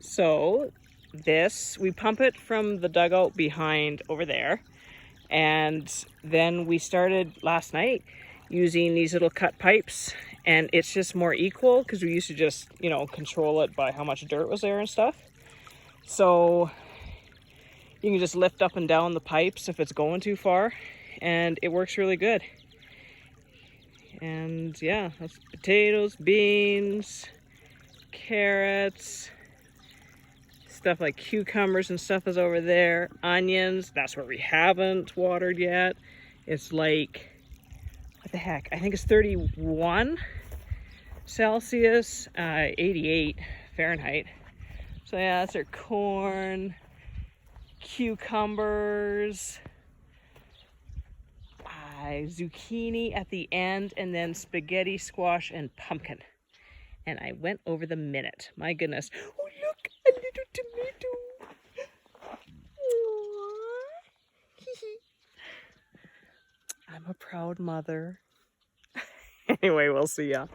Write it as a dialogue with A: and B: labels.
A: So this, we pump it from the dugout behind over there. And then we started last night using these little cut pipes, and it's just more equal because we used to just, you know, control it by how much dirt was there and stuff. So you can just lift up and down the pipes if it's going too far, and it works really good. And yeah, that's potatoes, beans, carrots, stuff like cucumbers and stuff is over there. Onions, that's where we haven't watered yet. It's like, what the heck? I think it's 31 Celsius, 88 Fahrenheit. So yeah, that's our corn, cucumbers, zucchini at the end, and then spaghetti, squash, and pumpkin. And I went over the minute. My goodness. Oh, look, a little tomato. I'm a proud mother. Anyway, we'll see ya.